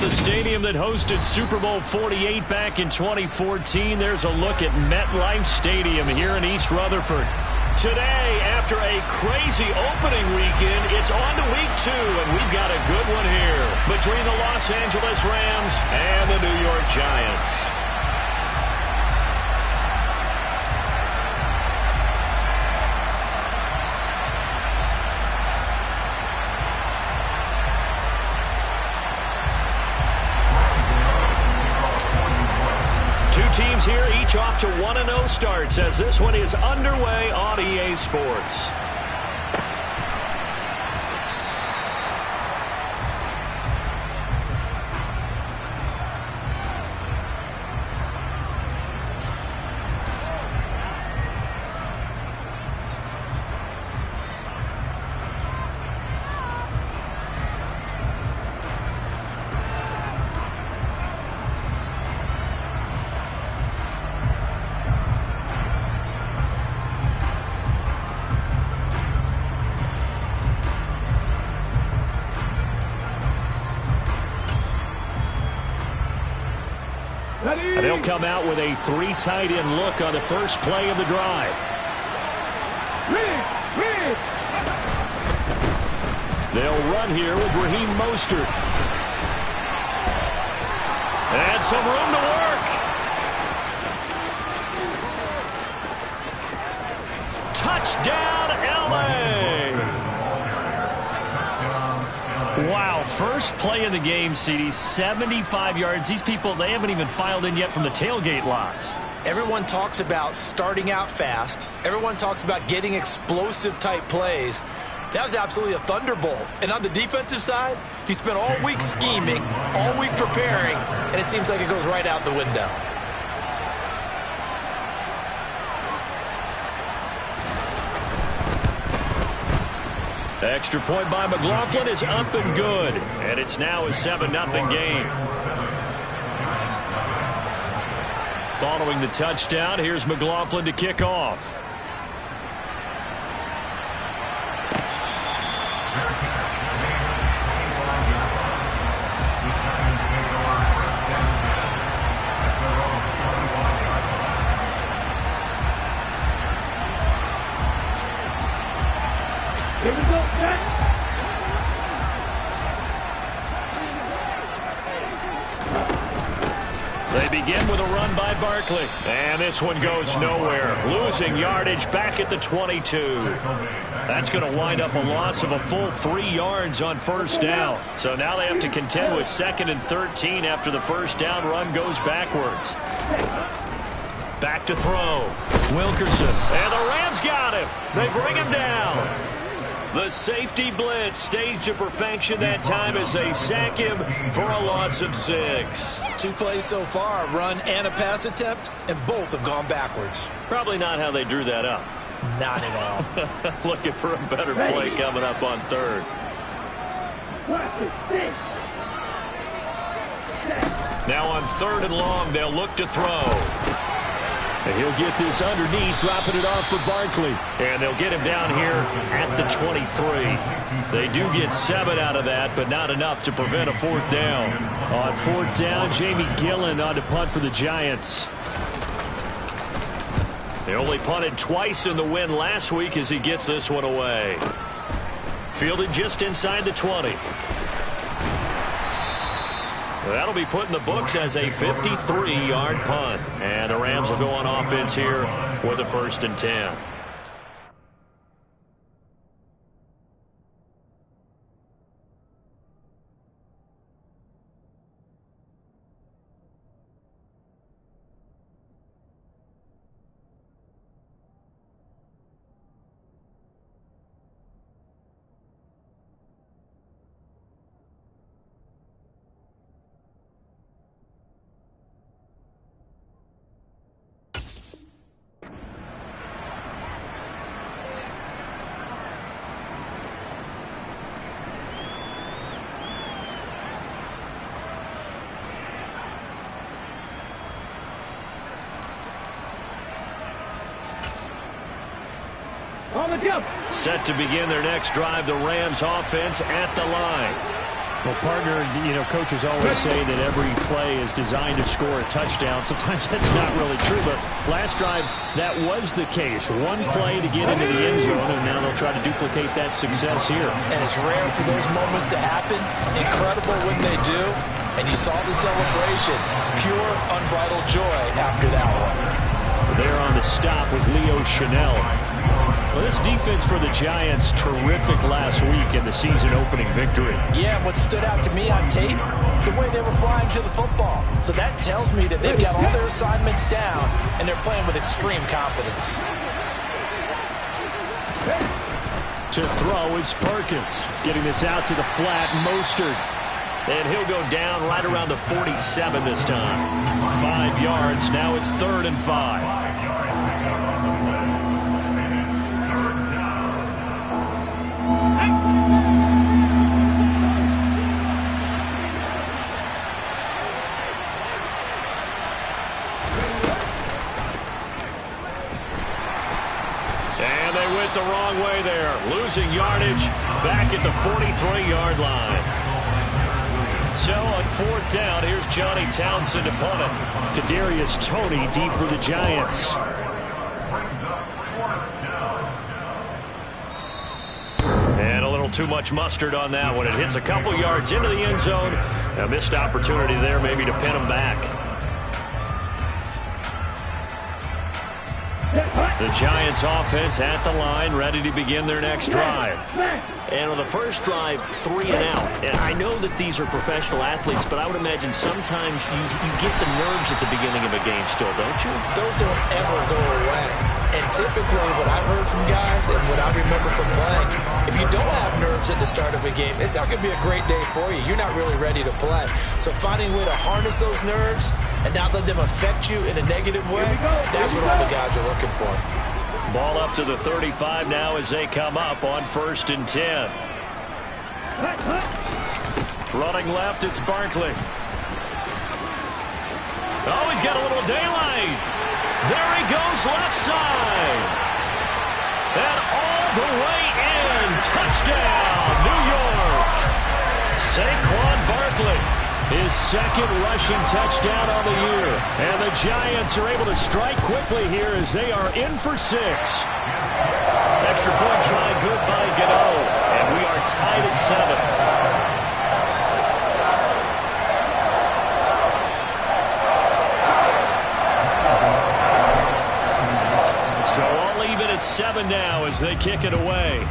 the stadium that hosted Super Bowl 48 back in 2014, there's a look at MetLife Stadium here in East Rutherford. Today, after a crazy opening weekend, it's on to week 2, and we've got a good one here between the Los Angeles Rams and the New York Giants. Teams here, each off to 1-0 starts as this one is underway on EA Sports. And they'll come out with a 3 tight end look on the first play of the drive. They'll run here with Raheem Mostert. And some room to work. Touchdown, LA! Wow, first play of the game, CD, 75 yards. These people, they haven't even filed in yet from the tailgate lots. Everyone talks about starting out fast. Everyone talks about getting explosive-type plays. That was absolutely a thunderbolt. And on the defensive side, he spent all week scheming, all week preparing, and it seems like it goes right out the window. Extra point by McLaughlin is up and good. And it's now a 7-0 game. Following the touchdown, here's McLaughlin to kick off. Here we go, Jack. They begin with a run by Barkley. And this one goes nowhere. Losing yardage back at the 22. That's going to wind up a loss of a full 3 yards on first down. So now they have to contend with 2nd and 13 after the first down run goes backwards. Back to throw. Wilkerson. And the Rams got him. They bring him down. The safety blitz staged to perfection that time as they sack him for a loss of 6. 2 plays so far, a run and a pass attempt, and both have gone backwards. Probably not how they drew that up. Not at all. Looking for a better play coming up on 3rd. Now on 3rd and long, they'll look to throw. And he'll get this underneath, dropping it off for Barkley. And they'll get him down here at the 23. They do get 7 out of that, but not enough to prevent a 4th down. On 4th down, Jamie Gillen on to punt for the Giants. They only punted twice in the win last week as he gets this one away. Fielded just inside the 20. That'll be put in the books as a 53-yard punt. And the Rams will go on offense here with a 1st and 10. On the jump. Set to begin their next drive, the Rams offense at the line. Well, partner, coaches always say that every play is designed to score a touchdown. Sometimes that's not really true, but last drive, that was the case. One play to get into the end zone, and now they'll try to duplicate that success here. And it's rare for those moments to happen. Incredible when they do. And you saw the celebration. Pure, unbridled joy after that one. There on the stop was Leo Chanel. Well, this defense for the Giants, terrific last week in the season-opening victory. Yeah, what stood out to me on tape, the way they were flying to the football. So that tells me that they've got all their assignments down, and they're playing with extreme confidence. To throw is Perkins. Getting this out to the flat, Mostert. And he'll go down right around the 47 this time. 5 yards, now it's 3rd and 5. And they went the wrong way there. Losing yardage back at the 43-yard line. So on 4th down, here's Johnny Townsend to punt it. Kadarius Toney deep for the Giants. And a little too much mustard on that one. It hits a couple yards into the end zone. A missed opportunity there maybe to pin him back. The Giants offense at the line, ready to begin their next drive. And on the first drive, 3 and out. And I know that these are professional athletes, but I would imagine sometimes you get the nerves at the beginning of a game still, don't you? Those don't ever go away. And typically what I've heard from guys and what I remember from playing, if you don't have nerves at the start of a game, it's not going to be a great day for you. You're not really ready to play. So finding a way to harness those nerves and not let them affect you in a negative way, that's what all the guys are looking for. Ball up to the 35 now as they come up on 1st and 10. Running left, it's Barkley. Oh, he's got a little daylight. There he goes left side. And all the way in. Touchdown, New York. Saquon Barkley. His 2nd rushing touchdown on the year. And the Giants are able to strike quickly here as they are in for 6. Extra point try good by Gano. And we are tied at 7. So all even at 7 now as they kick it away.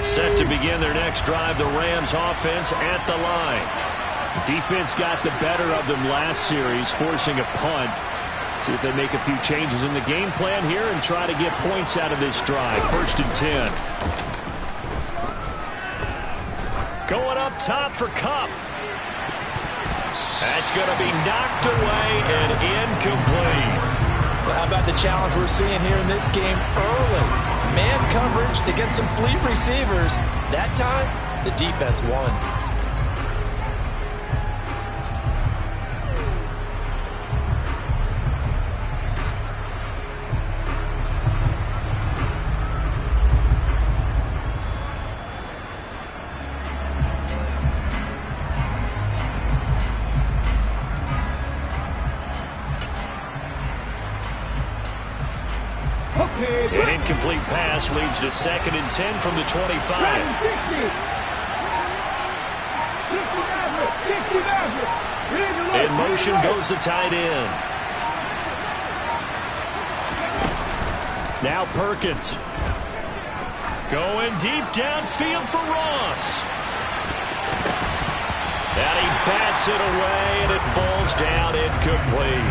Set to begin their next drive, the Rams offense at the line. Defense got the better of them last series, forcing a punt. See if they make a few changes in the game plan here and try to get points out of this drive. 1st and 10. Going up top for Kupp. That's going to be knocked away and incomplete. Well, how about the challenge we're seeing here in this game early? Man coverage against some fleet receivers. That time, the defense won. An incomplete pass leads to 2nd and 10 from the 25. In motion goes the tight end. Now Perkins. Going deep downfield for Ross. And he bats it away, and it falls down incomplete.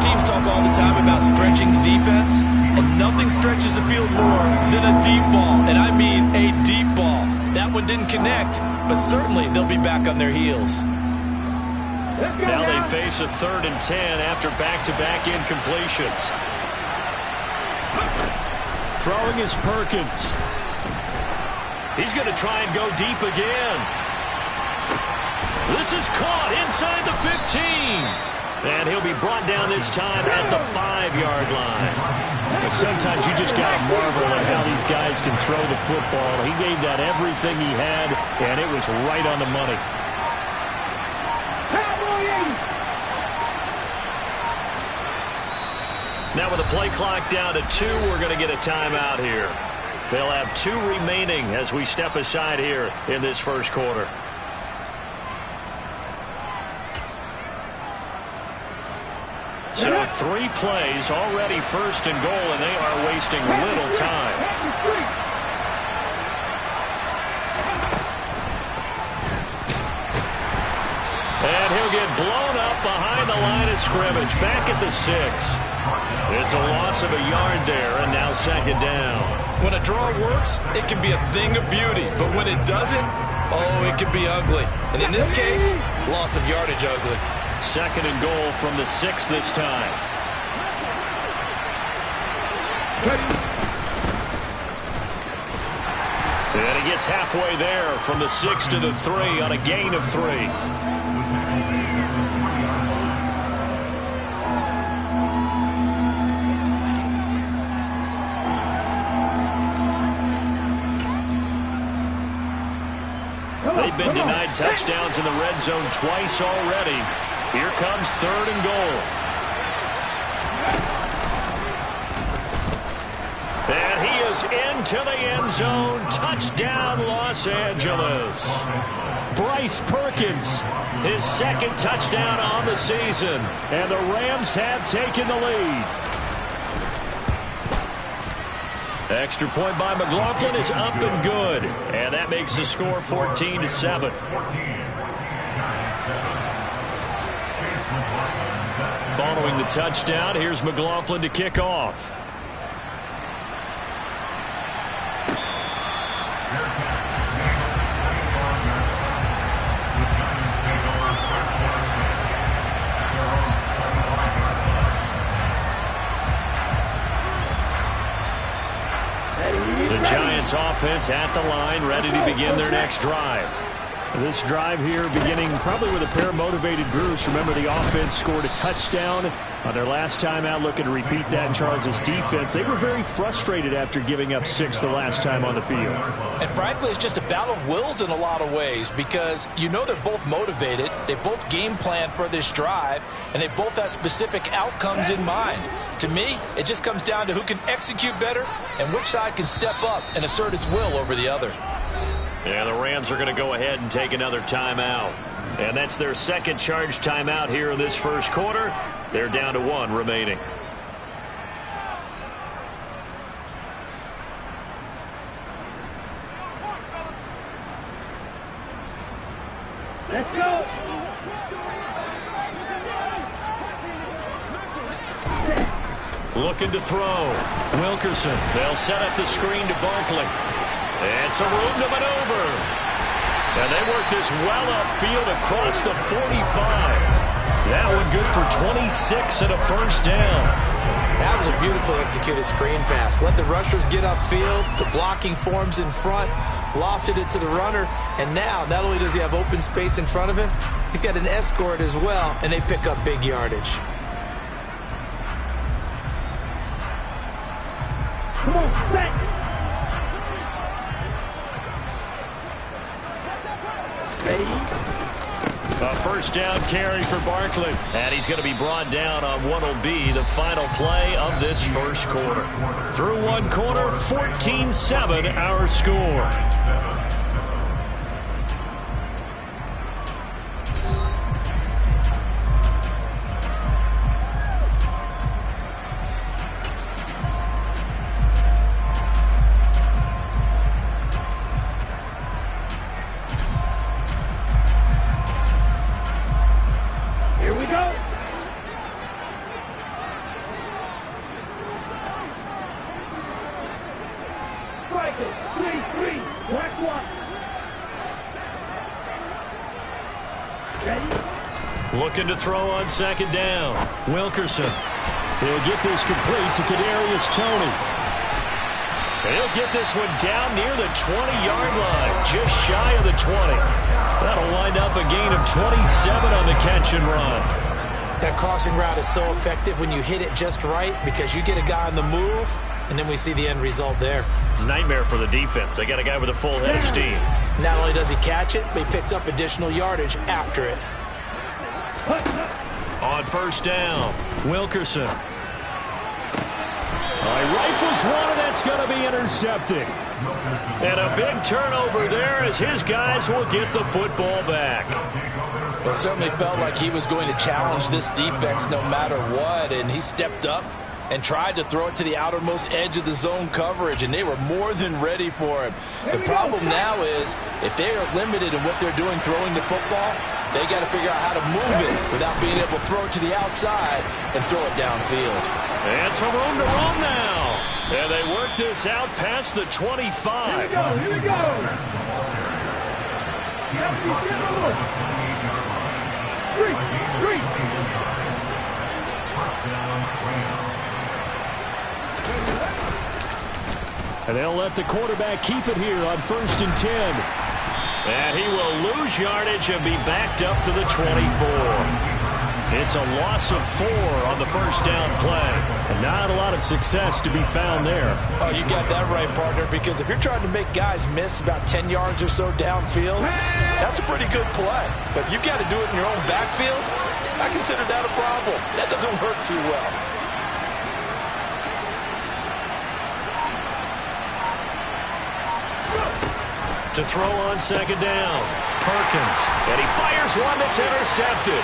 Teams talk all the time about stretching the defense, and nothing stretches the field more than a deep ball, and I mean a deep ball. That one didn't connect, but certainly they'll be back on their heels. Now they face a 3rd and 10 after back-to-back incompletions. Throwing is Perkins. He's going to try and go deep again. This is caught inside the 15. And he'll be brought down this time at the 5-yard line. Well, sometimes you just got to marvel at how these guys can throw the football. He gave that everything he had, and it was right on the money. Now with the play clock down to 2, we're going to get a timeout here. They'll have 2 remaining as we step aside here in this first quarter. So 3 plays, already 1st and goal, and they are wasting little time. And he'll get blown up behind the line of scrimmage, back at the 6. It's a loss of a yard there, and now 2nd down. When a draw works, it can be a thing of beauty. But when it doesn't, oh, it can be ugly. And in this case, loss of yardage ugly. 2nd and goal from the 6 this time. And he gets halfway there from the 6 to the 3 on a gain of 3. They've been denied touchdowns in the red zone twice already. Here comes 3rd and goal. And he is into the end zone. Touchdown, Los Angeles. Bryce Perkins. His 2nd touchdown on the season. And the Rams have taken the lead. Extra point by McLaughlin is up and good. And that makes the score 14-7. Following the touchdown, here's McLaughlin to kick off. The Giants offense at the line, ready to begin their next drive. This drive here beginning probably with a pair of motivated groups. Remember, the offense scored a touchdown on their last time out, looking to repeat that in Charles' defense. They were very frustrated after giving up 6 the last time on the field. And frankly, it's just a battle of wills in a lot of ways, because you know they're both motivated, they both game plan for this drive, and they both have specific outcomes in mind. To me, it just comes down to who can execute better and which side can step up and assert its will over the other. Yeah, the Rams are going to go ahead and take another timeout. And that's their 2nd charge timeout here in this first quarter. They're down to 1 remaining. Let's go. Looking to throw. Wilkerson. They'll set up the screen to Barkley. And some room to maneuver. And they work this well upfield across the 45. That one good for 26 and a 1st down. That was a beautifully executed screen pass. Let the rushers get upfield. The blocking forms in front. Lofted it to the runner. And now, not only does he have open space in front of him, he's got an escort as well, and they pick up big yardage. Come on, set. A 1st down carry for Barkley. And he's going to be brought down on what will be the final play of this first quarter. Through 1 quarter, 14-7 our score. Looking to throw on second down. Wilkerson. He'll get this complete to Kadarius Toney. He'll get this one down near the 20-yard line, just shy of the 20. That'll wind up a gain of 27 on the catch and run. That crossing route is so effective when you hit it just right because you get a guy on the move, and then we see the end result there. It's a nightmare for the defense. They got a guy with a full head of steam. Not only does he catch it, but he picks up additional yardage after it. On first down, Wilkerson. Rifles one, and that's going to be intercepted. And a big turnover there as his guys will get the football back. Well, it certainly felt like he was going to challenge this defense no matter what, and he stepped up and tried to throw it to the outermost edge of the zone coverage, and they were more than ready for him. The problem now is if they are limited in what they're doing throwing the football, they got to figure out how to move it without being able to throw it to the outside and throw it downfield. And some room to roam now. And they work this out past the 25. Here we go. Three. And they'll let the quarterback keep it here on 1st and 10. And he will lose yardage and be backed up to the 24. It's a loss of 4 on the first down play. And not a lot of success to be found there. Oh, you got that right, partner, because if you're trying to make guys miss about 10 yards or so downfield, that's a pretty good play. But if you've got to do it in your own backfield, I consider that a problem. That doesn't work too well. To throw on second down, Perkins. And he fires one that's intercepted.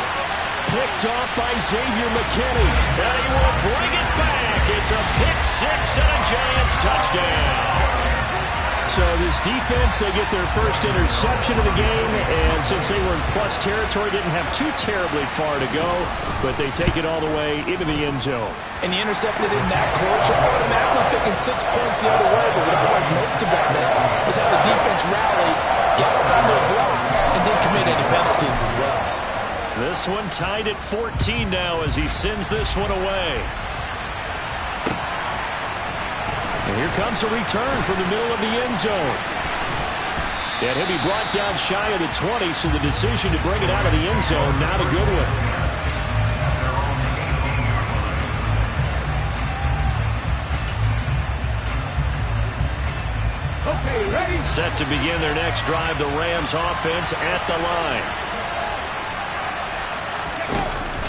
Picked off by Xavier McKinney. And he will bring it back. It's a pick six and a Giants touchdown. So this defense, they get their first interception of the game, and since they were in plus territory, didn't have too terribly far to go, but they take it all the way into the end zone. And you intercepted in that close, you're automatically picking 6 points the other way, but what I like most about that is how the defense rallied, got up on their blocks, and didn't commit any penalties as well. This one tied at 14 now as he sends this one away. And here comes a return from the middle of the end zone. And he'll be brought down shy of the 20, so the decision to bring it out of the end zone, not a good one. Okay, ready? Set to begin their next drive, the Rams offense at the line.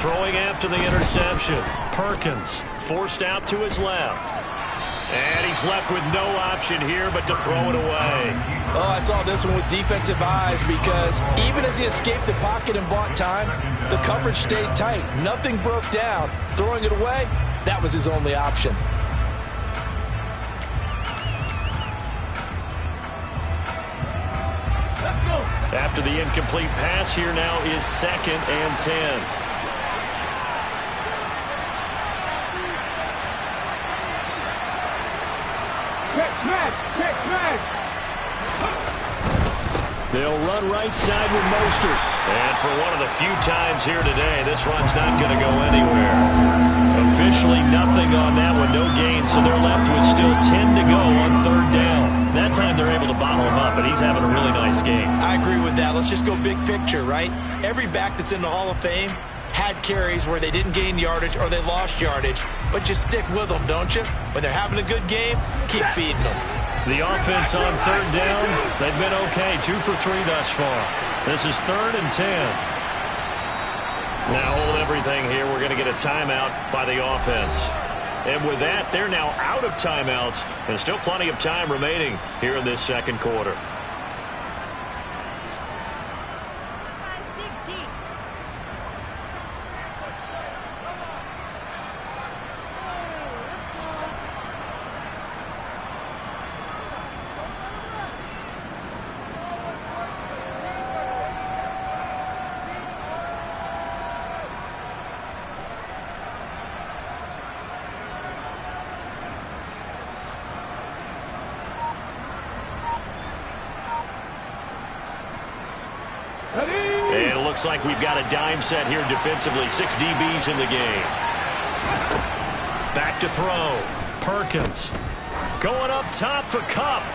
Throwing after the interception. Perkins forced out to his left. And he's left with no option here but to throw it away. Oh, I saw this one with defensive eyes because even as he escaped the pocket and bought time, the coverage stayed tight. Nothing broke down. Throwing it away, that was his only option. Let's go. After the incomplete pass, here now is 2nd and 10. Check smash. They'll run right side with Mostert. And for one of the few times here today, this run's not going to go anywhere. Officially nothing on that one, no gain, so they're left with still 10 to go on 3rd down. That time they're able to bottle him up, and he's having a really nice game. I agree with that. Let's just go big picture, right? Every back that's in the Hall of Fame had carries where they didn't gain yardage or they lost yardage, but you stick with them, don't you? When they're having a good game, keep feeding them. The offense on 3rd down, they've been okay, 2 for 3 thus far. This is 3rd and 10. Now hold everything here. We're going to get a timeout by the offense. And with that, they're now out of timeouts, and still plenty of time remaining here in this second quarter. looks like we've got a dime set here defensively. 6 DBs in the game. Back to throw. Perkins going up top for Kupp.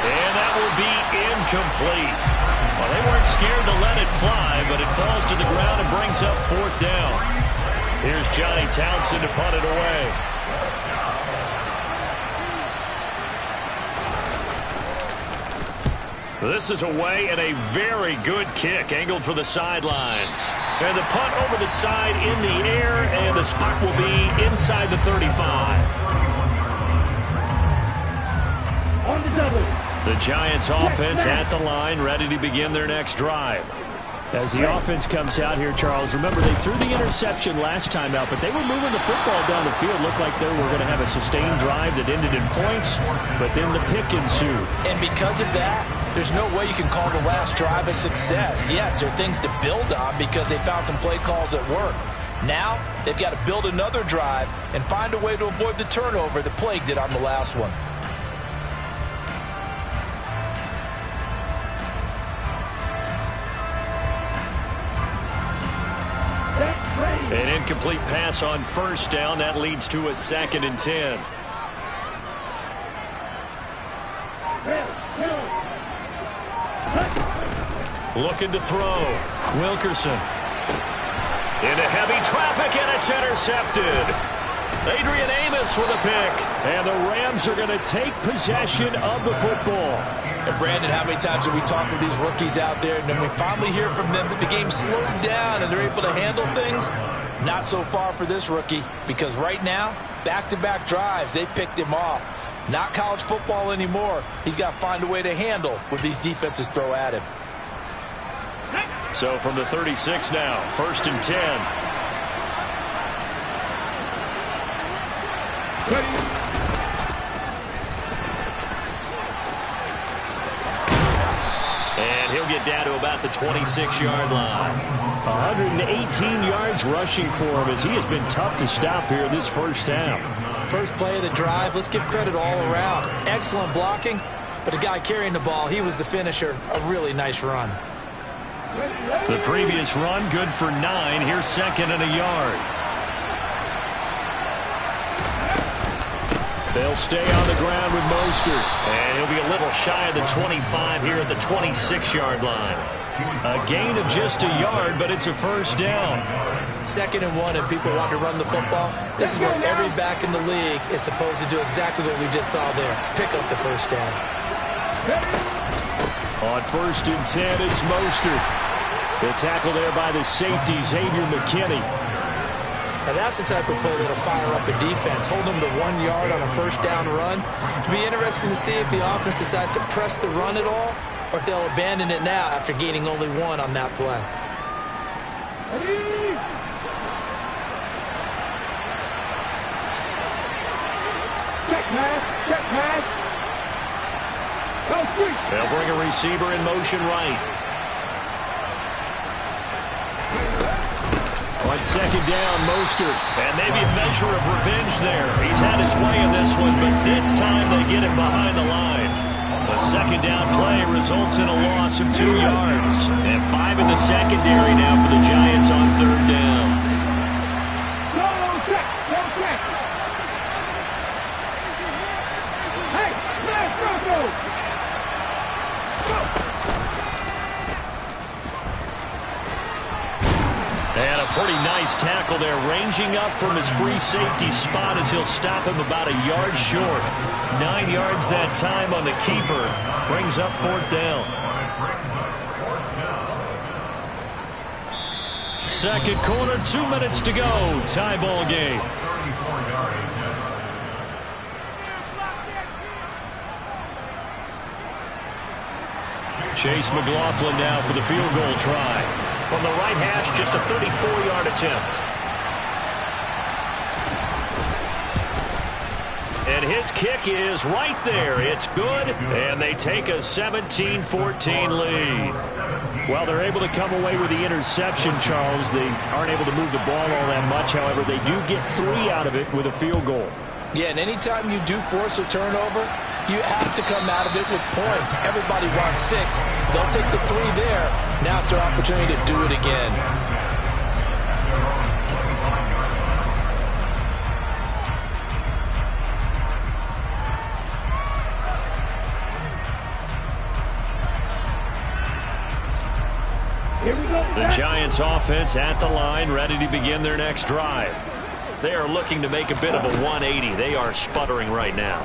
And that will be incomplete. Well, they weren't scared to let it fly, but it falls to the ground and brings up 4th down. Here's Johnny Townsend to punt it away. This is away and a very good kick angled for the sidelines. And the punt over the side in the air, and the spot will be inside the 35. On the double. The Giants offense at the line, ready to begin their next drive. As the offense comes out here, Charles, remember they threw the interception last time out, but they were moving the football down the field. Looked like they were going to have a sustained drive that ended in points, but then the pick ensued. And because of that, there's no way you can call the last drive a success. Yes, there are things to build on because they found some play calls that work. Now, they've got to build another drive and find a way to avoid the turnover that plagued it on the last one. An incomplete pass on 1st down. That leads to a 2nd and 10. Looking to throw. Wilkerson. Into heavy traffic, and it's intercepted. Adrian Amos with a pick. And the Rams are going to take possession of the football. And Brandon, how many times have we talked with these rookies out there, and then we finally hear from them that the game slowed down and they're able to handle things? Not so far for this rookie, because right now, back-to-back drives, they picked him off. Not college football anymore. He's got to find a way to handle what these defenses throw at him. So from the 36 now, 1st and 10. And he'll get down to about the 26-yard line. 118 yards rushing for him, as he has been tough to stop here this first half. First play of the drive, let's give credit all around. Excellent blocking, but the guy carrying the ball, he was the finisher. A really nice run. The previous run, good for 9. Here's 2nd and a yard. They'll stay on the ground with Mostert. And he'll be a little shy of the 25 here at the 26-yard line. A gain of just a yard, but it's a 1st down. 2nd and 1, and people want to run the football. This is where every back in the league is supposed to do exactly what we just saw there. Pick up the 1st down. On 1st and 10, it's Mostert. The tackle there by the safety, Xavier McKinney. Now that's the type of play that'll fire up the defense. Hold them to 1 yard on a 1st down run. It'll be interesting to see if the offense decides to press the run at all, or if they'll abandon it now after gaining only 1 on that play. Check pass. Check pass. Go quick. They'll bring a receiver in motion right. On 2nd down, Mostert. And maybe a measure of revenge there. He's had his way in this one, but this time they get him behind the line. A 2nd down play results in a loss of 2 yards. And 5 in the secondary now for the Giants on 3rd down. Go check. Go check. Hey, let's go. And a pretty nice tackle there, ranging up from his free safety spot as he'll stop him about a yard short. 9 yards that time on the keeper. Brings up 4th down. 2nd quarter, 2 minutes to go. Tie ball game. Chase McLaughlin now for the field goal try. From the right hash, just a 34-yard attempt. And his kick is right there. It's good, and they take a 17-14 lead. Well, they're able to come away with the interception, Charles. They aren't able to move the ball all that much. However, they do get 3 out of it with a field goal. Yeah, and anytime you do force a turnover, You have to come out of it with points. Everybody wants 6. They'll take the 3 there. Now it's their opportunity to do it again. The Giants offense at the line, ready to begin their next drive. They are looking to make a bit of a 180. They are sputtering right now.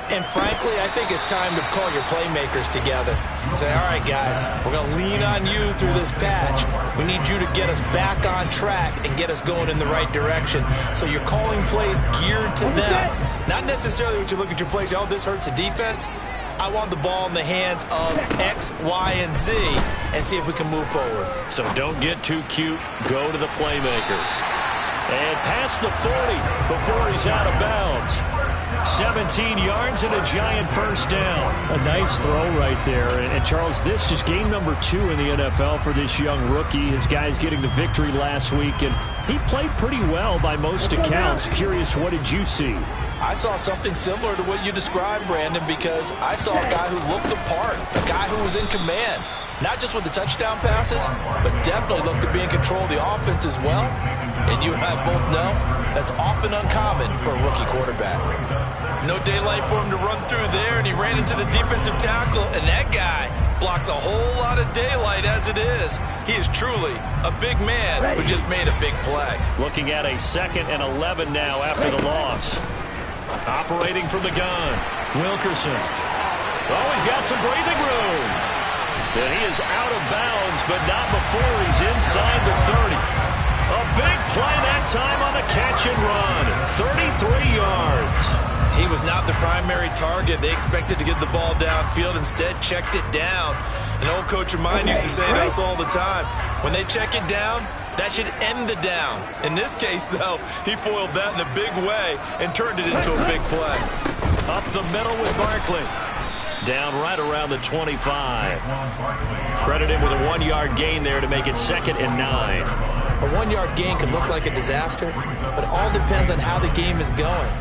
And frankly, I think it's time to call your playmakers together and say, all right, guys, we're going to lean on you through this patch. We need you to get us back on track and get us going in the right direction. So you're calling plays geared to them. Not necessarily when you look at your plays, oh, this hurts the defense. I want the ball in the hands of X, Y, and Z and see if we can move forward. So don't get too cute. Go to the playmakers. And past the 40 before he's out of bounds. 17 yards and a Giant first down. A nice throw right there. And Charles, this is game number 2 in the NFL for this young rookie. His guys getting the victory last week, and he played pretty well by most accounts. Curious, what did you see? I saw something similar to what you described, Brandon, because I saw a guy who looked the part, a guy who was in command. Not just with the touchdown passes, but definitely looked to be in control of the offense as well. And you and I both know that's often uncommon for a rookie quarterback. No daylight for him to run through there, and he ran into the defensive tackle, and that guy blocks a whole lot of daylight as it is. He is truly a big man who just made a big play. Looking at a 2nd and 11 now after the loss. Operating from the gun, Wilkerson. Oh, he's got some breathing room. And he is out of bounds, but not before he's inside the 30. A big play that time on the catch and run. 33 yards. He was not the primary target. They expected to get the ball downfield. Instead, checked it down. An old coach of mine used to say to us all the time, when they check it down, that should end the down. In this case, though, he foiled that in a big way and turned it into a big play. Up the middle with Barkley. Down right around the 25. Credit him with a 1-yard gain there to make it 2nd and 9. A 1-yard gain can look like a disaster, but it all depends on how the game is going.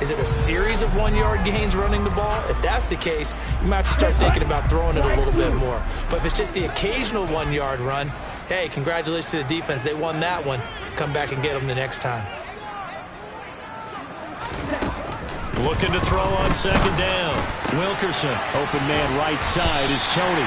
Is it a series of 1-yard gains running the ball? If that's the case, you might have to start thinking about throwing it a little bit more. But if it's just the occasional 1-yard run, hey, congratulations to the defense. They won that one. Come back and get them the next time. Looking to throw on 2nd down. Wilkerson. Open man right side is Tony.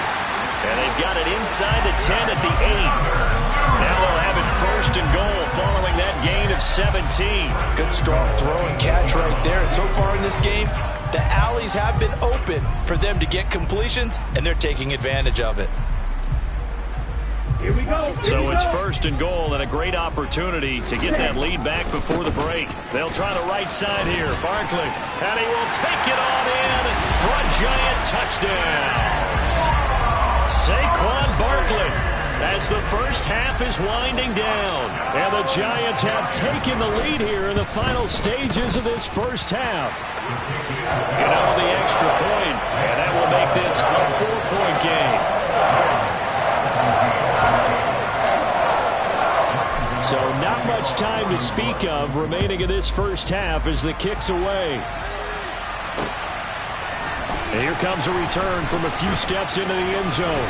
And they've got it inside the 10 at the 8. Now they'll have it 1st and goal following that gain of 17. Good strong throw and catch right there. And so far in this game, the alleys have been open for them to get completions, and they're taking advantage of it. Here we go. So it's 1st and goal and a great opportunity to get that lead back before the break. They'll try the right side here. Barkley. And he will take it on in for a Giant touchdown. Saquon Barkley, as the first half is winding down. And the Giants have taken the lead here in the final stages of this first half. Get out of the extra point, and that will make this a 4-point game. So not much time to speak of remaining in this first half as the kick's away. And here comes a return from a few steps into the end zone.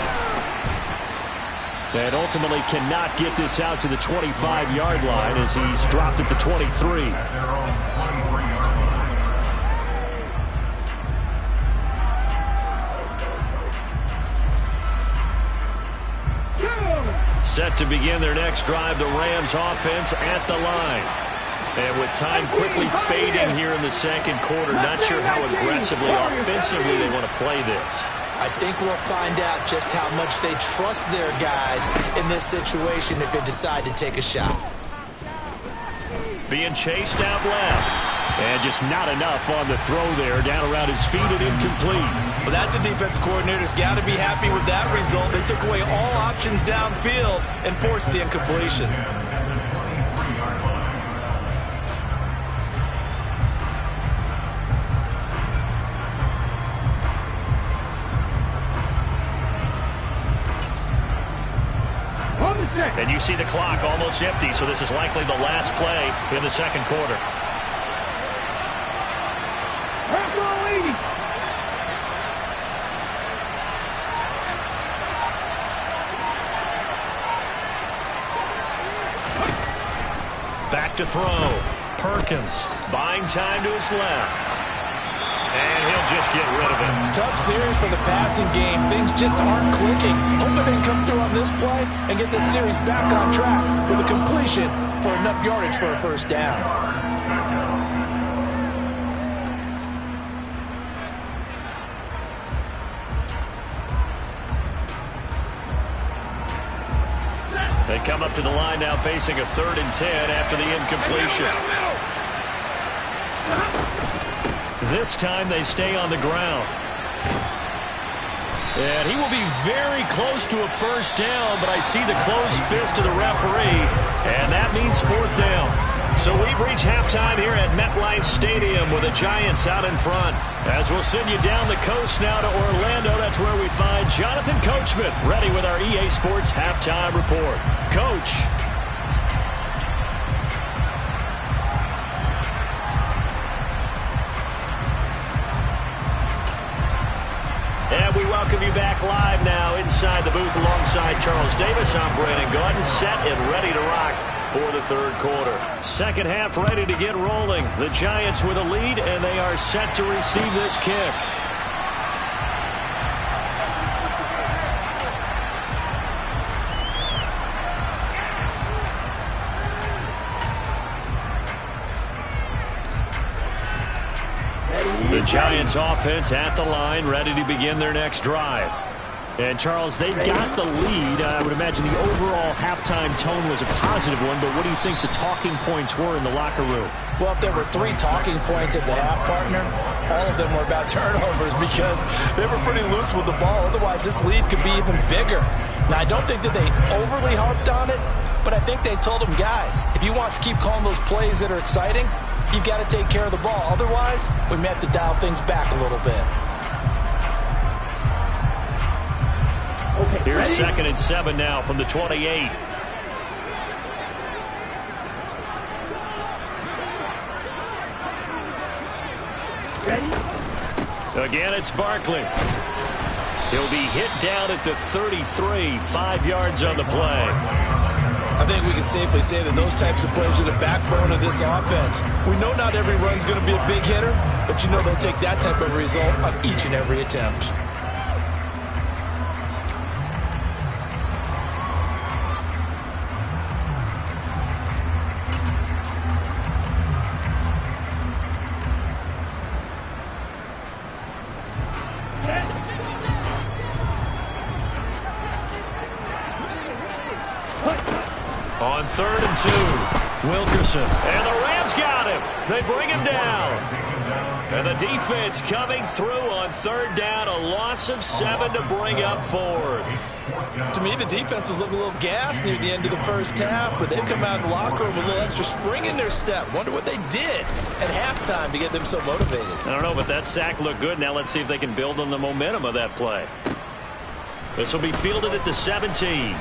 And ultimately cannot get this out to the 25-yard line as he's dropped at the 23. Set to begin their next drive, the Rams offense at the line. And with time quickly fading here in the 2nd quarter, not sure how aggressively, offensively they want to play this. I think we'll find out just how much they trust their guys in this situation if they decide to take a shot. Being chased out left. And just not enough on the throw there, down around his feet and incomplete. Well, that's a defensive coordinator's got to be happy with that result. They took away all options downfield and forced the incompletion. And you see the clock almost empty, so this is likely the last play in the 2nd quarter. back to throw. Perkins buying time to his left. And he'll just get rid of it. Tough series for the passing game. Things just aren't clicking. Hoping they can come through on this play and get this series back on track with a completion for enough yardage for a first down. They come up to the line now facing a 3rd and 10 after the incompletion. This time they stay on the ground. And he will be very close to a first down, but I see the closed fist of the referee, and that means 4th down. So we've reached halftime here at MetLife Stadium with the Giants out in front. As we'll send you down the coast now to Orlando, that's where we find Jonathan Coachman ready with our EA Sports Halftime Report. Coach. And we welcome you back live now inside the booth alongside Charles Davis. I'm Brandon Gaudin, set and ready to rock for the 3rd quarter. Second half ready to get rolling. The Giants with a lead, and they are set to receive this kick. The Giants offense at the line, ready to begin their next drive. And, Charles, they've got the lead. I would imagine the overall halftime tone was a positive one, but what do you think the talking points were in the locker room? Well, if there were 3 talking points at the half, partner, all of them were about turnovers because they were pretty loose with the ball. Otherwise, this lead could be even bigger. Now, I don't think that they overly harped on it, but I think they told them, guys, if you want to keep calling those plays that are exciting, you've got to take care of the ball. Otherwise, we may have to dial things back a little bit. Okay, here's 2nd and 7 now from the 28. Again, it's Barkley. He'll be hit down at the 33, 5 yards on the play. I think we can safely say that those types of plays are the backbone of this offense. We know not every run's going to be a big hitter, but you know they'll take that type of result on each and every attempt. On 3rd and 2, Wilkerson. And the Rams got him. They bring him down. And the defense coming through on 3rd down. A loss of 7 to bring up 4th. To me, the defense was looking a little gassed near the end of the first half, but they've come out of the locker room with a little extra spring in their step. Wonder what they did at halftime to get them so motivated. I don't know, but that sack looked good. Now let's see if they can build on the momentum of that play. This will be fielded at the 17.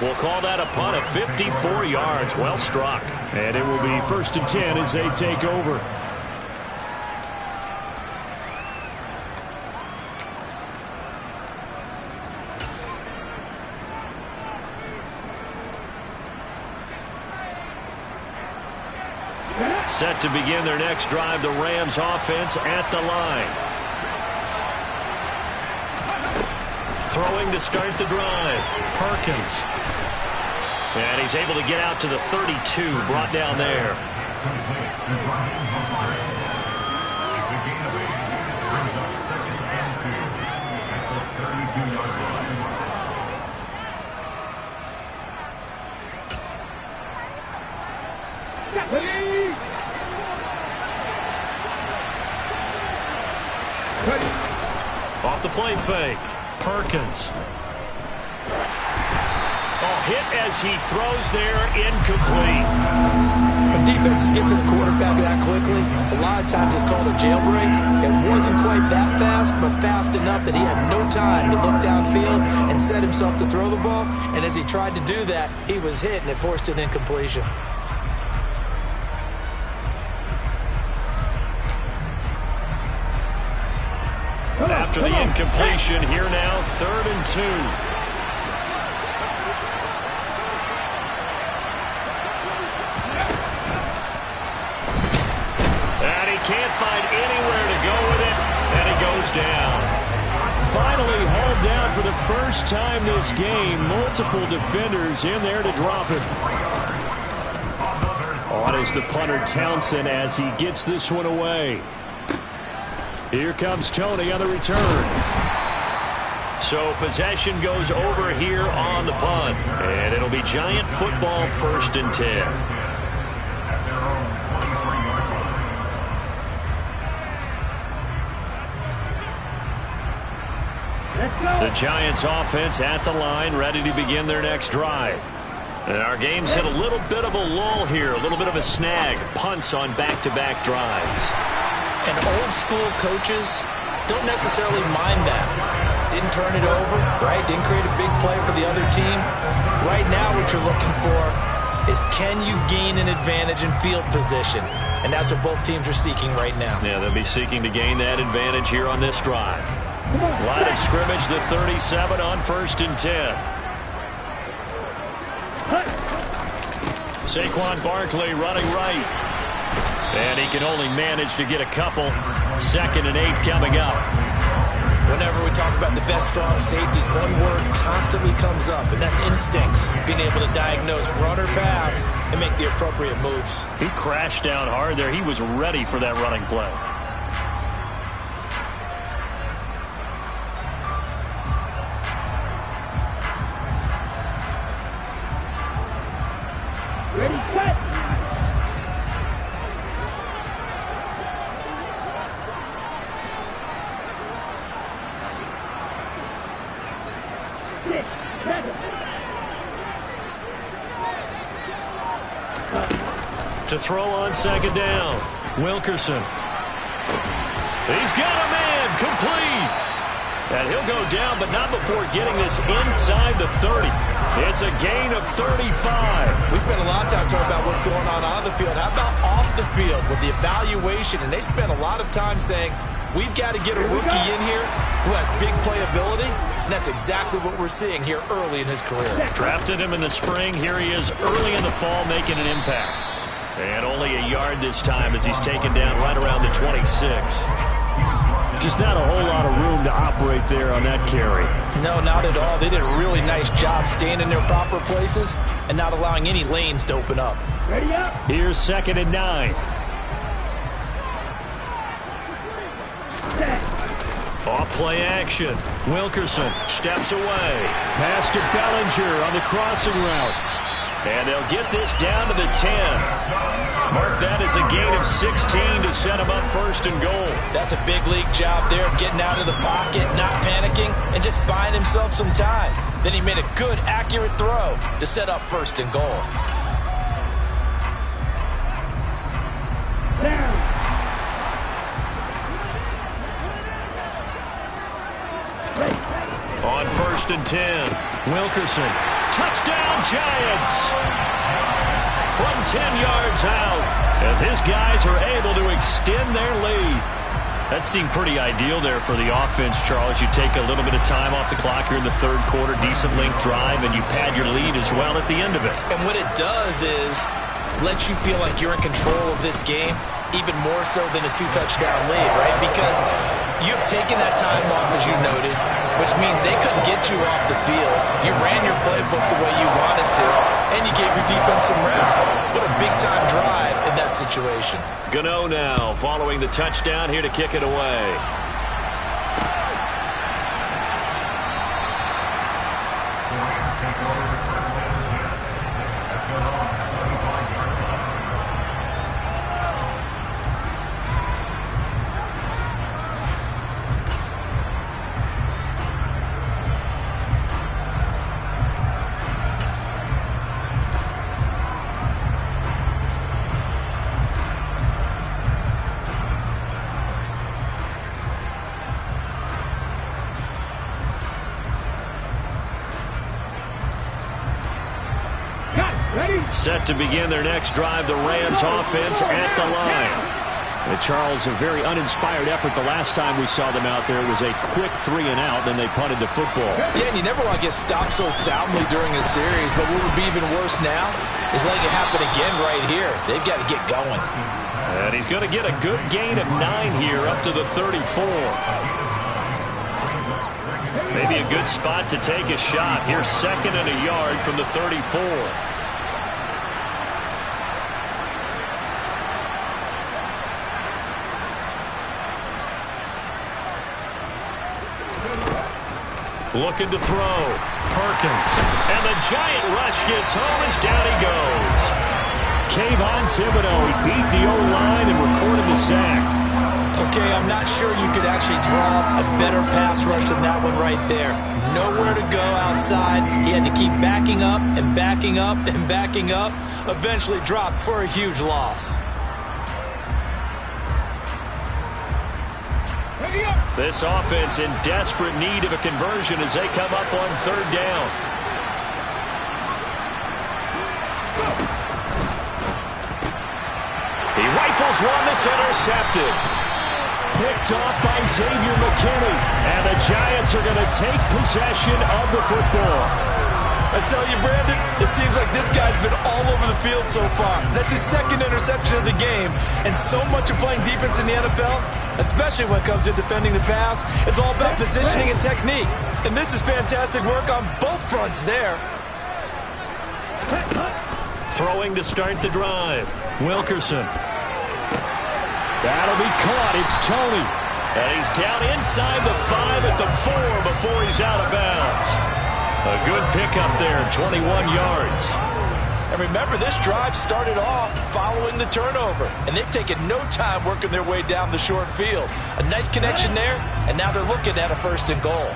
We'll call that a punt of 54 yards. Well struck. And it will be 1st and 10 as they take over. Set to begin their next drive, the Rams offense at the line. Throwing to start the drive. Perkins. And he's able to get out to the 32, brought down there. Off the play fake. Perkins. Hit as he throws there, incomplete. When defenses get to the quarterback that quickly, a lot of times it's called a jailbreak. It wasn't quite that fast, but fast enough that he had no time to look downfield and set himself to throw the ball. And as he tried to do that, he was hit, and it forced an incompletion. After the incompletion, here now, 3rd and 2. for the first time this game, multiple defenders in there to drop it. On is the punter Townsend as he gets this one away. Here comes Tony on the return. So possession goes over here on the punt. And it'll be Giant football, 1st and 10. The Giants offense at the line, ready to begin their next drive. And our game's hit a little bit of a lull here, a little bit of a snag. Punts on back-to-back drives. And old school coaches don't necessarily mind that. Didn't turn it over, right? Didn't create a big play for the other team. Right now what you're looking for is, can you gain an advantage in field position? And that's what both teams are seeking right now. Yeah, they'll be seeking to gain that advantage here on this drive. Line of scrimmage, the 37 on 1st and 10. Saquon Barkley running right. And he can only manage to get a couple. 2nd and 8 coming up. Whenever we talk about the best strong safeties, one word constantly comes up, and that's instincts. Being able to diagnose run or pass and make the appropriate moves. He crashed down hard there. He was ready for that running play. Ready, set. To throw on 2nd down. Wilkerson. He's got a man. Complete. And he'll go down, but not before getting this inside the 30. It's a gain of 35. We spent a lot of time talking about what's going on the field. How about off the field with the evaluation? And they spent a lot of time saying, we've got to get a rookie in here who has big playability. And that's exactly what we're seeing here early in his career. Drafted him in the spring. Here he is early in the fall making an impact. And only a yard this time as he's taken down right around the 26. Just not a whole lot of room to operate there on that carry. No, not at all. They did a really nice job staying in their proper places and not allowing any lanes to open up. Ready up. Here's 2nd and 9. Off play action. Wilkerson steps away. Pass to Bellinger on the crossing route. And they'll get this down to the 10. Mark that as a gain of 16 to set him up 1st and goal. That's a big league job there of getting out of the pocket, not panicking, and just buying himself some time. Then he made a good, accurate throw to set up 1st and goal. Down. On 1st and 10, Wilkerson. Touchdown, Giants! From 10 yards out, as his guys are able to extend their lead. That seemed pretty ideal there for the offense, Charles. You take a little bit of time off the clock here in the 3rd quarter, decent length drive, and you pad your lead as well at the end of it. And what it does is let you feel like you're in control of this game, even more so than a 2-touchdown lead, right? Because you've taken that time off, as you noted, which means they couldn't get you off the field. You ran your playbook the way you wanted to, and you gave your defense some rest. What a big-time drive in that situation. Gano now following the touchdown here to kick it away. Set to begin their next drive, the Rams offense at the line. And Charles, a very uninspired effort the last time we saw them out there. It was a quick 3-and-out, then they punted the football. Yeah, and you never want to get stopped so soundly during a series, but what would be even worse now is letting it happen again right here. They've got to get going. And he's going to get a good gain of 9 here up to the 34. Maybe a good spot to take a shot. Here's 2nd and a yard from the 34. Looking to throw. Perkins. And the giant rush gets home as down he goes. Kayvon Thibodeau, he beat the O-line and recorded the sack. Okay, I'm not sure you could actually draw a better pass rush than that one right there. Nowhere to go outside. He had to keep backing up and backing up and backing up. Eventually dropped for a huge loss. This offense in desperate need of a conversion as they come up on 3rd down. He rifles one that's intercepted. Picked off by Xavier McKinney. And the Giants are going to take possession of the football. I tell you, Brandon, it seems like this guy's been all over the field so far. That's his 2nd interception of the game. And so much of playing defense in the NFL, especially when it comes to defending the pass, is all about positioning and technique. And this is fantastic work on both fronts there. Throwing to start the drive. Wilkerson. That'll be caught. It's Tony. And he's down inside the 5 at the 4 before he's out of bounds. A good pickup there, 21 yards. And remember, this drive started off following the turnover, and they've taken no time working their way down the short field. A nice connection there, and now they're looking at a 1st and goal.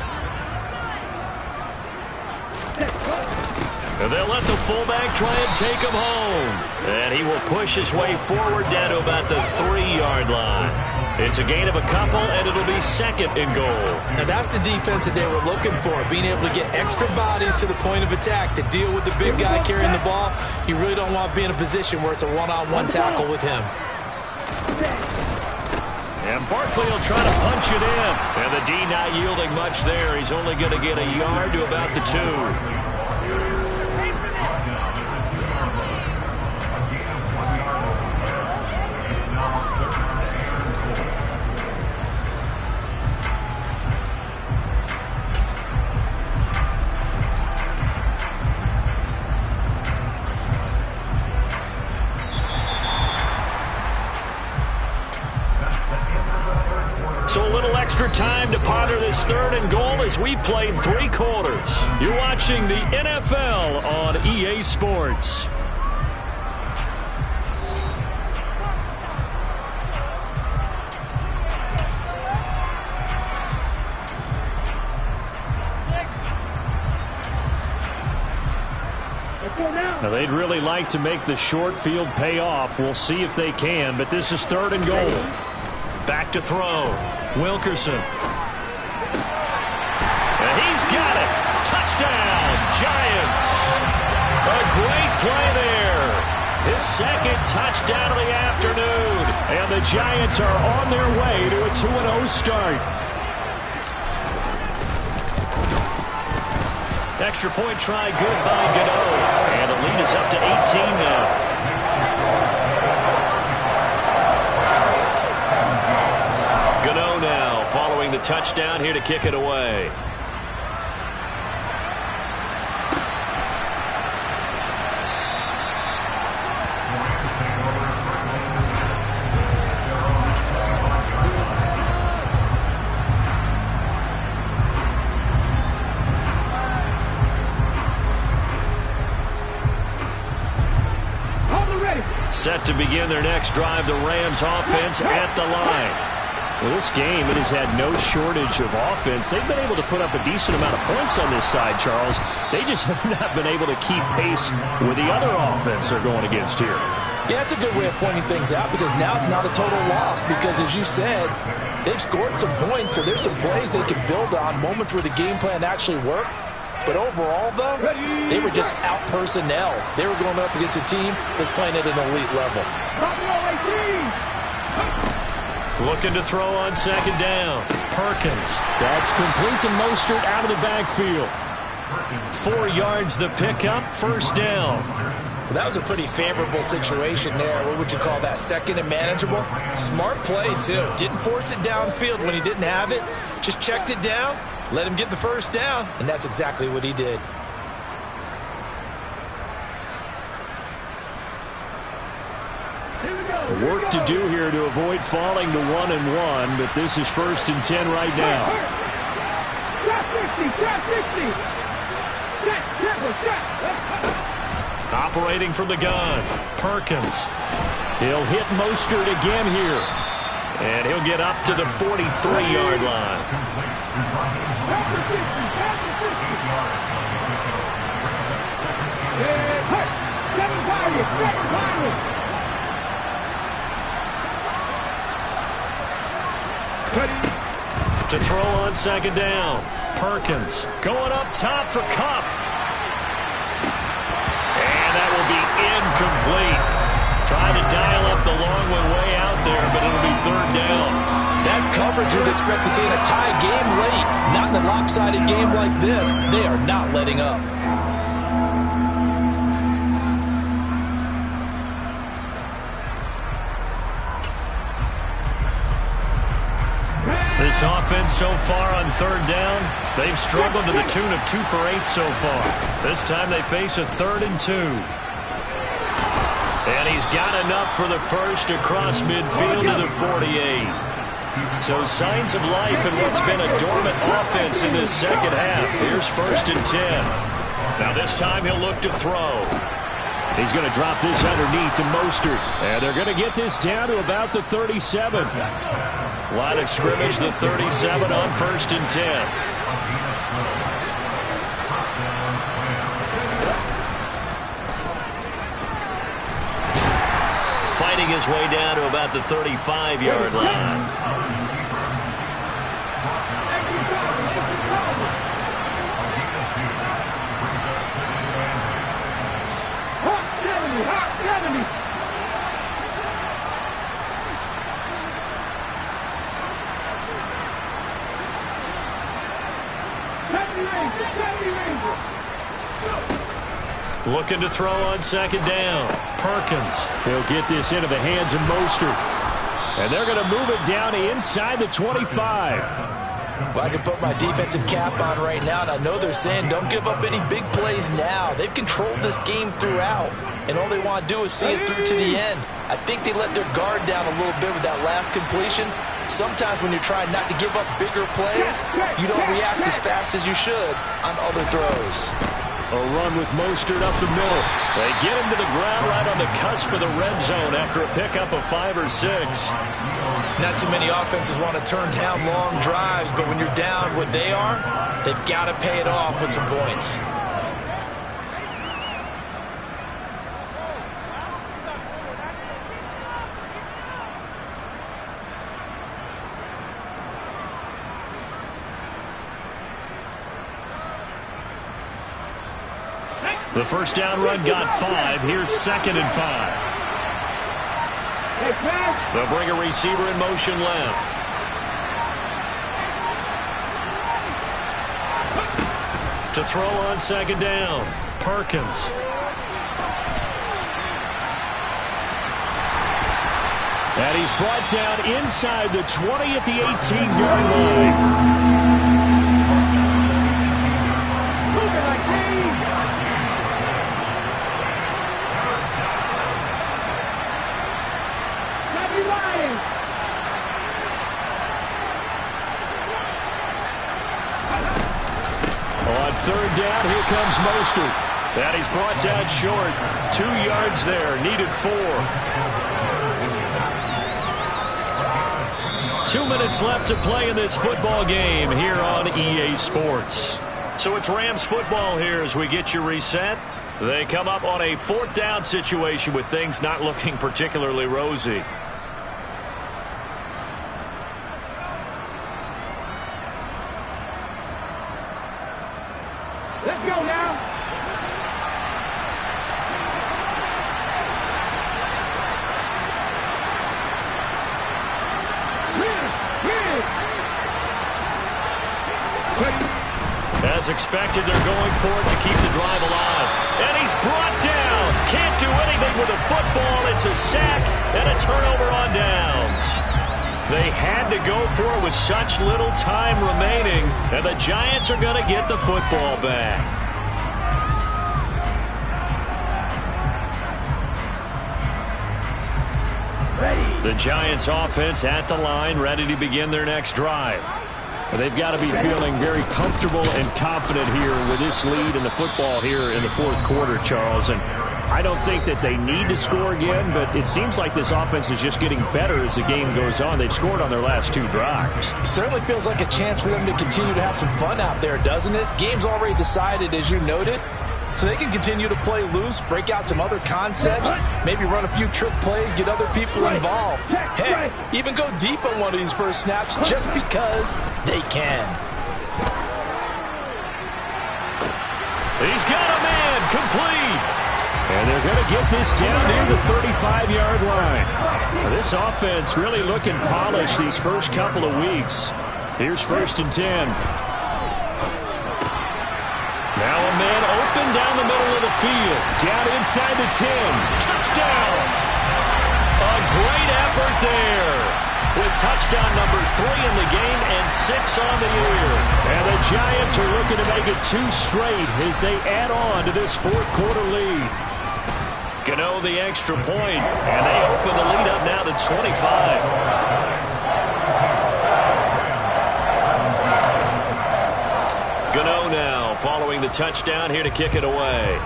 And they'll let the fullback try and take him home. And he will push his way forward down to about the 3-yard line. It's a gain of a couple, and it'll be 2nd and goal. Now that's the defense that they were looking for, being able to get extra bodies to the point of attack to deal with the big guy carrying the ball. You really don't want to be in a position where it's a one-on-one tackle with him. And Barkley will try to punch it in. And the D not yielding much there. He's only going to get a yard to about the 2. So a little extra time to ponder this 3rd and goal as we played 3 quarters. You're watching the NFL on EA Sports. Now, they'd really like to make the short field pay off. We'll see if they can, but this is 3rd and goal. Back to throw. Wilkerson. And he's got it. Touchdown, Giants. A great play there. His 2nd touchdown of the afternoon. And the Giants are on their way to a 2-0 start. Extra point try good by Gano. And the lead is up to 18 now. Gano now following the touchdown here to kick it away. Set to begin their next drive, the Rams offense at the line. Well, this game, it has had no shortage of offense. They've been able to put up a decent amount of points on this side, Charles. They just have not been able to keep pace with the other offense they're going against here. Yeah, it's a good way of pointing things out because now it's not a total loss because, as you said, they've scored some points, so there's some plays they can build on, moments where the game plan actually worked. But overall, though, they were just out personnel. They were going up against a team that's playing at an elite level. Looking to throw on 2nd down. Perkins. That's complete to Mostert out of the backfield. 4 yards the pickup, 1st down. Well, that was a pretty favorable situation there. What would you call that? 2nd and manageable? Smart play, too. Didn't force it downfield when he didn't have it. Just checked it down Let him get the first down, and that's exactly what he did. Work to do here to avoid falling to 1-1, but this is 1st and 10 right now. Operating from the gun, Perkins. He'll hit Mostert again here. And he'll get up to the 43-yard line. To throw on 2nd down. Perkins going up top for Kupp. And that will be incomplete. Trying to dial up the long one way out there, but it'll be 3rd down. That's coverage you'd expect to see in a tie game late. Not in a lopsided game like this. They are not letting up. This offense so far on 3rd down, they've struggled to the tune of 2 for 8 so far. This time they face a 3rd and 2. And he's got enough for the first across midfield to the 48. So signs of life in what's been a dormant offense in this second half. Here's 1st and 10. Now this time he'll look to throw. He's going to drop this underneath to Mostert. And they're going to get this down to about the 37. Line of scrimmage, the 37 on 1st and 10. Fighting his way down to about the 35-yard line. Looking to throw on 2nd down. Perkins. He'll get this into the hands of Mostert. And they're going to move it down inside the 25. Well, I can put my defensive cap on right now, and I know they're saying don't give up any big plays now. They've controlled this game throughout, and all they want to do is see it through to the end. I think they let their guard down a little bit with that last completion. Sometimes when you're trying not to give up bigger plays, you don't react as fast as you should on other throws. A run with Mostert up the middle. They get him to the ground right on the cusp of the red zone after a pickup of 5 or 6. Not too many offenses want to turn down long drives, but when you're down what they are, they've got to pay it off with some points. The first down run got 5. Here's 2nd and 5. They'll bring a receiver in motion left. To throw on 2nd down. Perkins. And he's brought down inside the 20 at the 18-yard line. On 3rd down, here comes Mostert. And he's brought down short. 2 yards there, needed 4. 2 minutes left to play in this football game here on EA Sports. So it's Rams football here as we get you reset. They come up on a 4th down situation with things not looking particularly rosy. Let's go now. As expected, they're going for it to keep the drive alive. And he's brought down. Can't do anything with the football. It's a sack and a turnover on downs. They had to go for it with such little time remaining, and the Giants are going to get the football back. The Giants offense at the line, ready to begin their next drive. They've got to be feeling very comfortable and confident here with this lead in the football here in the fourth quarter, Charles. And I don't think that they need to score again, but it seems like this offense is just getting better as the game goes on. They've scored on their last 2 drives. Certainly feels like a chance for them to continue to have some fun out there, doesn't it? Game's already decided, as you noted. So they can continue to play loose, break out some other concepts, maybe run a few trick plays, get other people involved. Heck, even go deep on one of these first snaps just because they can. He's got a man complete. And they're going to get this down near the 35-yard line. Now, this offense really looking polished these first couple of weeks. Here's 1st and 10. Now a man open down the middle of the field. Down inside the 10. Touchdown. A great effort there. With touchdown number 3 in the game and 6 on the year. And the Giants are looking to make it 2 straight as they add on to this fourth quarter lead. Gano the extra point, and they open the lead up now to 25. Gano now following the touchdown here to kick it away.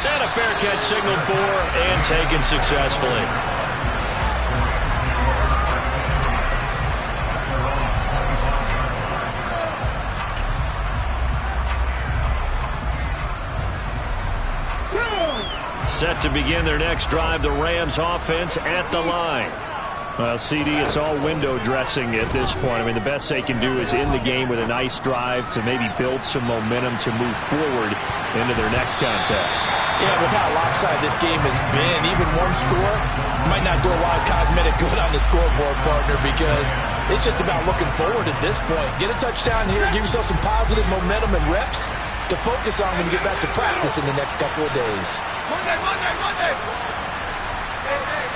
And a fair catch signaled for and taken successfully. Set to begin their next drive, the Rams offense at the line. Well, CD, it's all window dressing at this point. I mean, the best they can do is end the game with a nice drive to maybe build some momentum to move forward into their next contest. Yeah, with how lopsided this game has been, even one score might not do a lot of cosmetic good on the scoreboard, partner, because it's just about looking forward at this point. Get a touchdown here, give yourself some positive momentum and reps to focus on when you get back to practice in the next couple of days. Monday.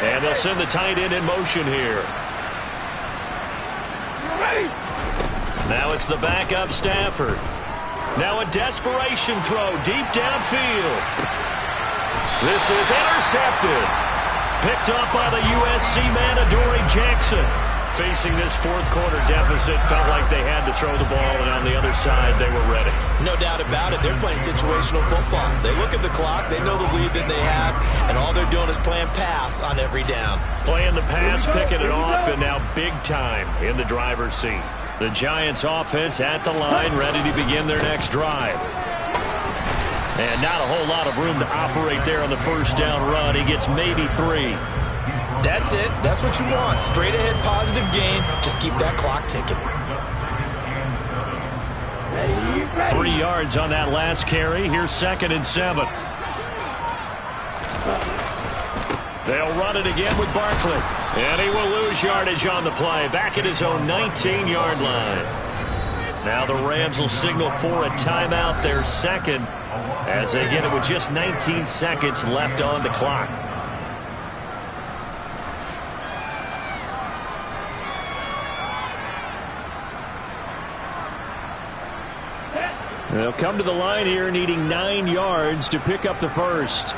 And they'll send the tight end in motion here. Ready? Now it's the backup Stafford. Now a desperation throw deep downfield. This is intercepted. Picked up by the USC man, Adoree Jackson. Facing this fourth quarter deficit, felt like they had to throw the ball, and on the other side, they were ready. No doubt about it. They're playing situational football. They look at the clock, they know the lead that they have, and all they're doing is playing pass on every down. Playing the pass, picking it off, and now big time in the driver's seat. The Giants offense at the line, ready to begin their next drive. And not a whole lot of room to operate there on the first down run. He gets maybe 3. That's it. That's what you want. Straight ahead positive gain. Just keep that clock ticking. 3 yards on that last carry. Here's 2nd and 7. They'll run it again with Barkley. And he will lose yardage on the play. Back at his own 19-yard line. Now the Rams will signal for a timeout, their second, as they get it with just 19 seconds left on the clock. They'll come to the line here needing 9 yards to pick up the first.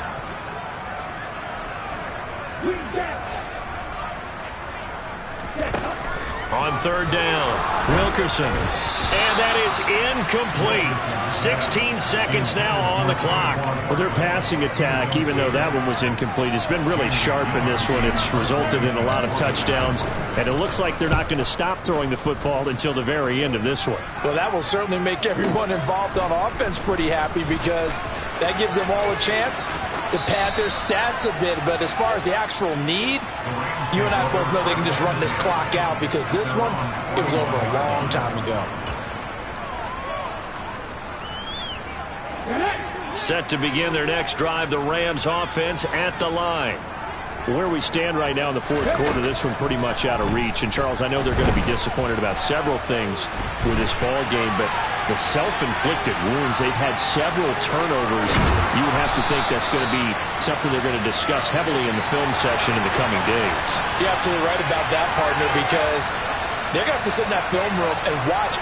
On 3rd down, Wilkerson. And that is incomplete. 16 seconds now on the clock. Well, their passing attack, even though that one was incomplete, has been really sharp in this one. It's resulted in a lot of touchdowns, and it looks like they're not going to stop throwing the football until the very end of this one. Well, that will certainly make everyone involved on offense pretty happy, because that gives them all a chance to pad their stats a bit. But as far as the actual need, you and I both know they can just run this clock out, because this one, it was over a long time ago. Set to begin their next drive, the Rams offense at the line. Where we stand right now in the fourth quarter, this one pretty much out of reach. And, Charles, I know they're going to be disappointed about several things with this ball game, but the self-inflicted wounds, they've had several turnovers. You would have to think that's going to be something they're going to discuss heavily in the film session in the coming days. You're absolutely right about that, partner, because they're going to have to sit in that film room and watch